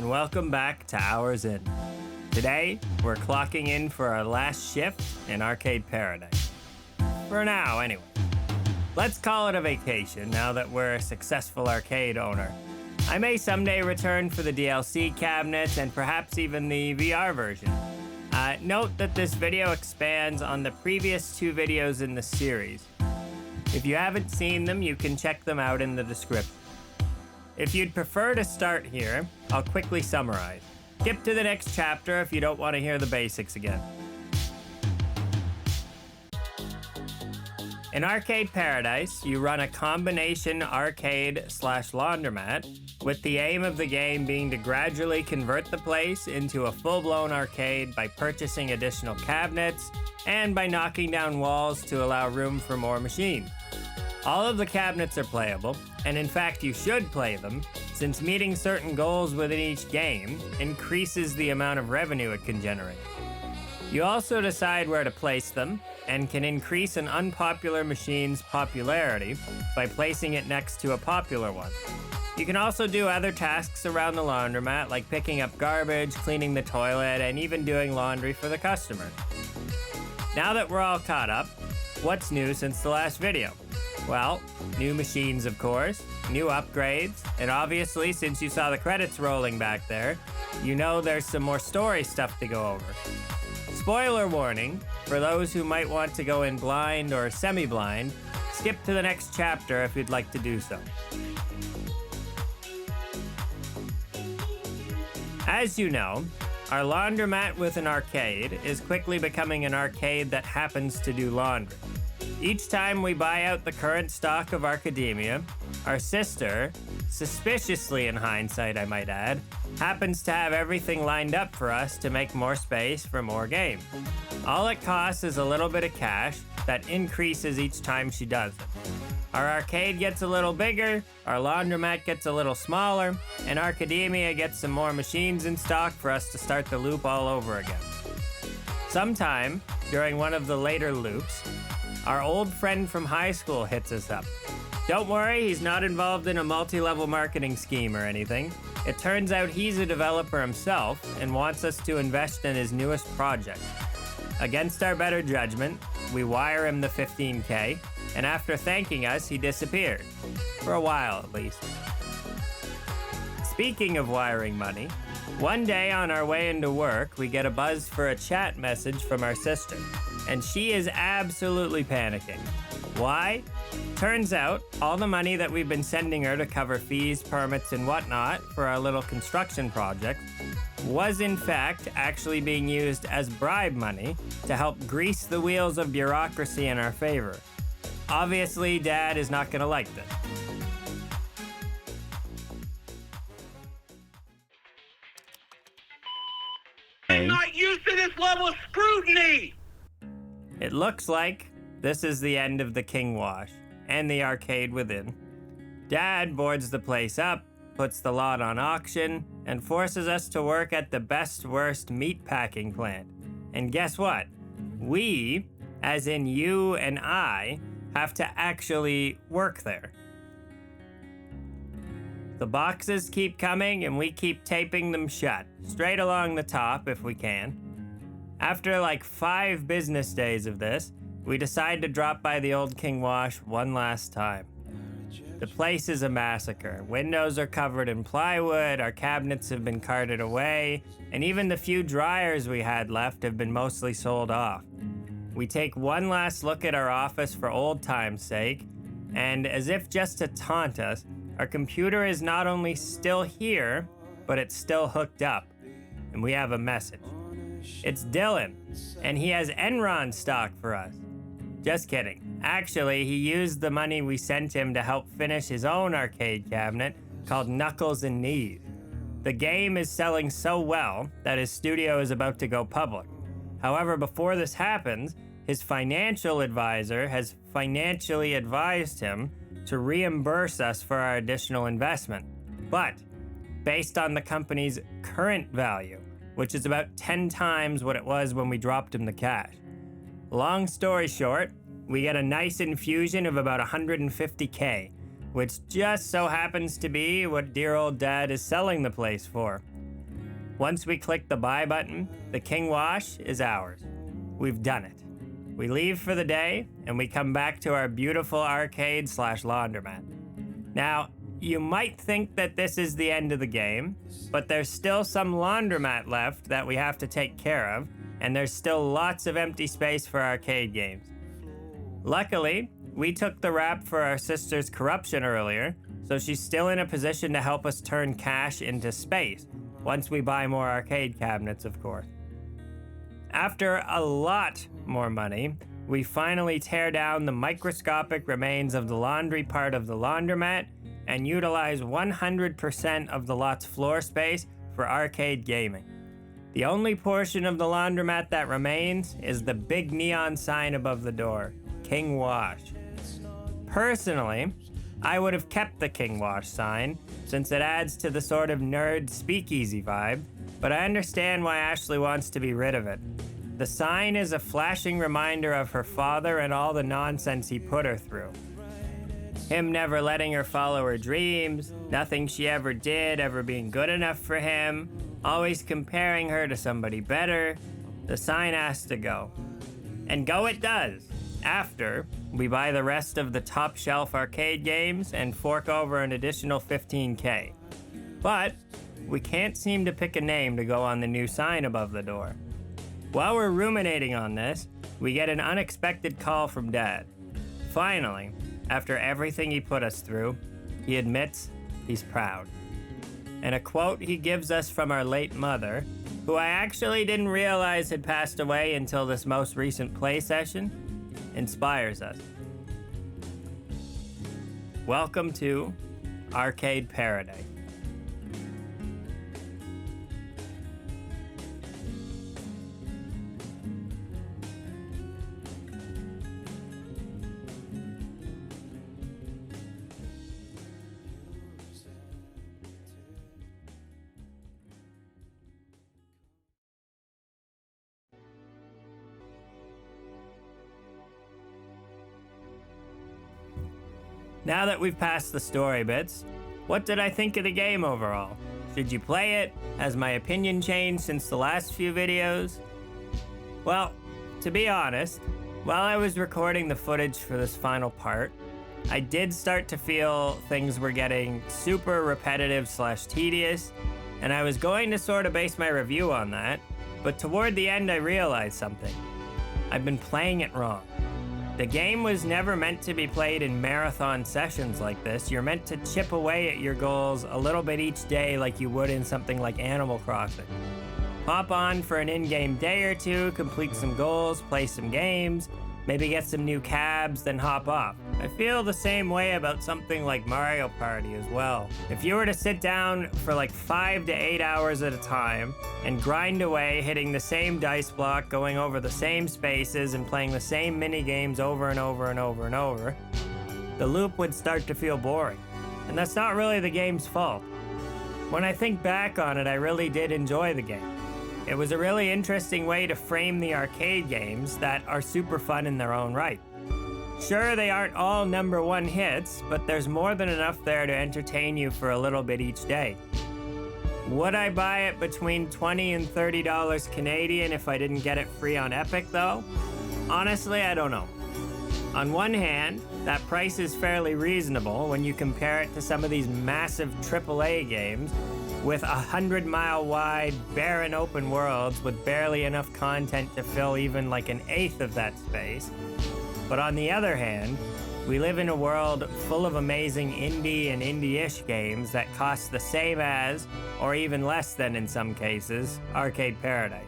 and welcome back to Hours In. Today, we're clocking in for our last shift in Arcade Paradise. For now, anyway. Let's call it a vacation now that we're a successful arcade owner. I may someday return for the DLC cabinets and perhaps even the VR version. Note that this video expands on the previous two videos in the series. If you haven't seen them, you can check them out in the description. If you'd prefer to start here, I'll quickly summarize. Skip to the next chapter if you don't want to hear the basics again. In Arcade Paradise, you run a combination arcade/laundromat, with the aim of the game being to gradually convert the place into a full-blown arcade by purchasing additional cabinets and by knocking down walls to allow room for more machines. All of the cabinets are playable, and in fact you should play them, since meeting certain goals within each game increases the amount of revenue it can generate. You also decide where to place them, and can increase an unpopular machine's popularity by placing it next to a popular one. You can also do other tasks around the laundromat, like picking up garbage, cleaning the toilet, and even doing laundry for the customers. Now that we're all caught up, what's new since the last video? Well, new machines, of course, new upgrades, and obviously, since you saw the credits rolling back there, you know there's some more story stuff to go over. Spoiler warning, for those who might want to go in blind or semi-blind, skip to the next chapter if you'd like to do so. As you know, our laundromat with an arcade is quickly becoming an arcade that happens to do laundry. Each time we buy out the current stock of Arcademia, our sister, suspiciously in hindsight I might add, happens to have everything lined up for us to make more space for more games. All it costs is a little bit of cash that increases each time she does it. Our arcade gets a little bigger, our laundromat gets a little smaller, and Arcademia gets some more machines in stock for us to start the loop all over again. Sometime during one of the later loops, our old friend from high school hits us up. Don't worry, he's not involved in a multi-level marketing scheme or anything. It turns out he's a developer himself and wants us to invest in his newest project. Against our better judgment, we wire him the $15K, and after thanking us, he disappeared. For a while, at least. Speaking of wiring money, one day on our way into work, we get a buzz for a chat message from our sister, and she is absolutely panicking. Why? Turns out, all the money that we've been sending her to cover fees, permits, and whatnot for our little construction project was in fact actually being used as bribe money to help grease the wheels of bureaucracy in our favor. Obviously, Dad is not gonna like this. I'm not used to this level of scrutiny! It looks like this is the end of the King Wash, and the arcade within. Dad boards the place up, puts the lot on auction, and forces us to work at the best-worst meat packing plant. And guess what? We, as in you and I, have to actually work there. The boxes keep coming, and we keep taping them shut, straight along the top if we can. After like 5 business days of this, we decide to drop by the old King Wash one last time. The place is a massacre. Windows are covered in plywood, our cabinets have been carted away, and even the few dryers we had left have been mostly sold off. We take one last look at our office for old time's sake, and as if just to taunt us, our computer is not only still here, but it's still hooked up, and we have a message. It's Dylan, and he has Enron stock for us. Just kidding. Actually, he used the money we sent him to help finish his own arcade cabinet called Knuckles and Knees. The game is selling so well that his studio is about to go public. However, before this happens, his financial advisor has financially advised him to reimburse us for our additional investment, but based on the company's current value, which is about 10 times what it was when we dropped him the cash. Long story short, we get a nice infusion of about $150K, which just so happens to be what dear old Dad is selling the place for. Once we click the buy button, the King Wash is ours. We've done it. We leave for the day, and we come back to our beautiful arcade/laundromat. Now, you might think that this is the end of the game, but there's still some laundromat left that we have to take care of, and there's still lots of empty space for arcade games. Luckily, we took the rap for our sister's corruption earlier, so she's still in a position to help us turn cash into space, once we buy more arcade cabinets, of course. After a lot more money, we finally tear down the microscopic remains of the laundry part of the laundromat and utilize 100% of the lot's floor space for arcade gaming. The only portion of the laundromat that remains is the big neon sign above the door, King Wash. Personally, I would have kept the King Wash sign, since it adds to the sort of nerd speakeasy vibe, but I understand why Ashley wants to be rid of it. The sign is a flashing reminder of her father and all the nonsense he put her through. Him never letting her follow her dreams, nothing she ever did ever being good enough for him, always comparing her to somebody better. The sign has to go. And go it does, after we buy the rest of the top shelf arcade games and fork over an additional $15K. But we can't seem to pick a name to go on the new sign above the door. While we're ruminating on this, we get an unexpected call from Dad. Finally, after everything he put us through, he admits he's proud. And a quote he gives us from our late mother, who I actually didn't realize had passed away until this most recent play session, inspires us. Welcome to Arcade Paradise. Now that we've passed the story bits, what did I think of the game overall? Should you play it? Has my opinion changed since the last few videos? Well, to be honest, while I was recording the footage for this final part, I did start to feel things were getting super repetitive/tedious, and I was going to sort of base my review on that, but toward the end I realized something. I've been playing it wrong. The game was never meant to be played in marathon sessions like this. You're meant to chip away at your goals a little bit each day like you would in something like Animal Crossing. Hop on for an in-game day or two, complete some goals, play some games, maybe get some new cabs, then hop off. I feel the same way about something like Mario Party as well. If you were to sit down for like 5 to 8 hours at a time and grind away, hitting the same dice block, going over the same spaces, and playing the same mini games over and over and over and over, the loop would start to feel boring. And that's not really the game's fault. When I think back on it, I really did enjoy the game. It was a really interesting way to frame the arcade games that are super fun in their own right. Sure, they aren't all #1 hits, but there's more than enough there to entertain you for a little bit each day. Would I buy it between $20 and $30 Canadian if I didn't get it free on Epic though? Honestly, I don't know. On one hand, that price is fairly reasonable when you compare it to some of these massive AAA games with 100-mile wide, barren open worlds with barely enough content to fill even like an eighth of that space. But on the other hand, we live in a world full of amazing indie and indie-ish games that cost the same as, or even less than in some cases, Arcade Paradise.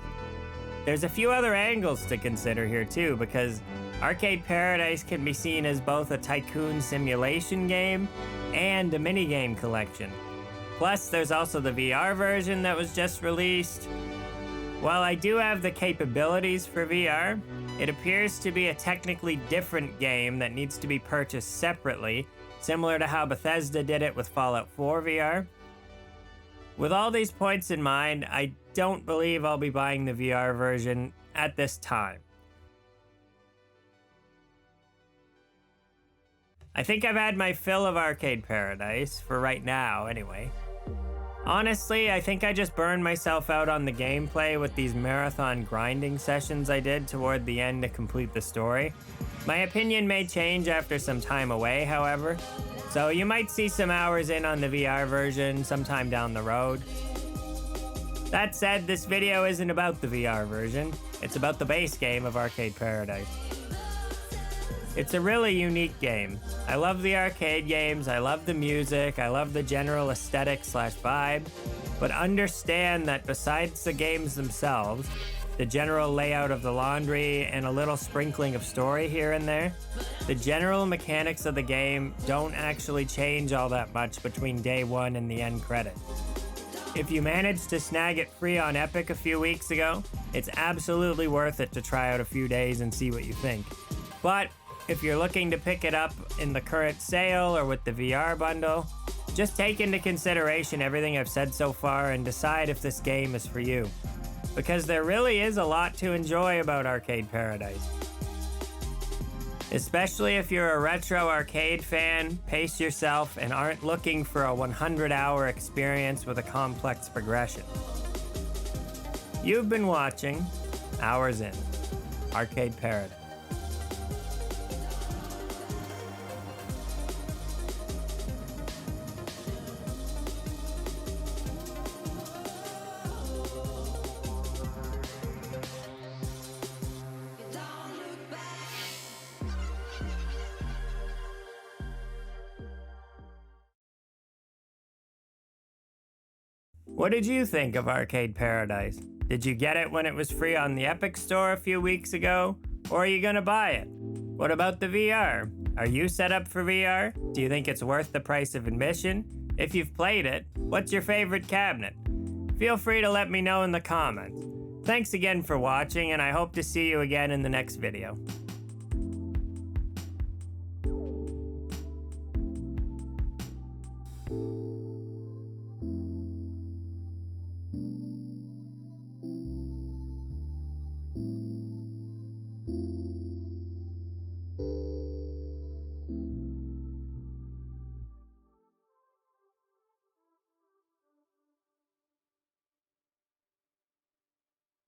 There's a few other angles to consider here too, because Arcade Paradise can be seen as both a tycoon simulation game and a minigame collection. Plus, there's also the VR version that was just released. While I do have the capabilities for VR, it appears to be a technically different game that needs to be purchased separately, similar to how Bethesda did it with Fallout 4 VR. With all these points in mind, I don't believe I'll be buying the VR version at this time. I think I've had my fill of Arcade Paradise, for right now anyway. Honestly, I think I just burned myself out on the gameplay with these marathon grinding sessions I did toward the end to complete the story. My opinion may change after some time away, however, so you might see some hours in on the VR version sometime down the road. That said, this video isn't about the VR version, it's about the base game of Arcade Paradise. It's a really unique game. I love the arcade games, I love the music, I love the general aesthetic/vibe, but understand that besides the games themselves, the general layout of the laundry, and a little sprinkling of story here and there, the general mechanics of the game don't actually change all that much between day one and the end credits. If you managed to snag it free on Epic a few weeks ago, it's absolutely worth it to try out a few days and see what you think. But if you're looking to pick it up in the current sale or with the VR bundle, just take into consideration everything I've said so far and decide if this game is for you. Because there really is a lot to enjoy about Arcade Paradise. Especially if you're a retro arcade fan, pace yourself, and aren't looking for a 100-hour experience with a complex progression. You've been watching Hours In, Arcade Paradise. What did you think of Arcade Paradise? Did you get it when it was free on the Epic Store a few weeks ago? Or are you gonna buy it? What about the VR? Are you set up for VR? Do you think it's worth the price of admission? If you've played it, what's your favorite cabinet? Feel free to let me know in the comments. Thanks again for watching, and I hope to see you again in the next video.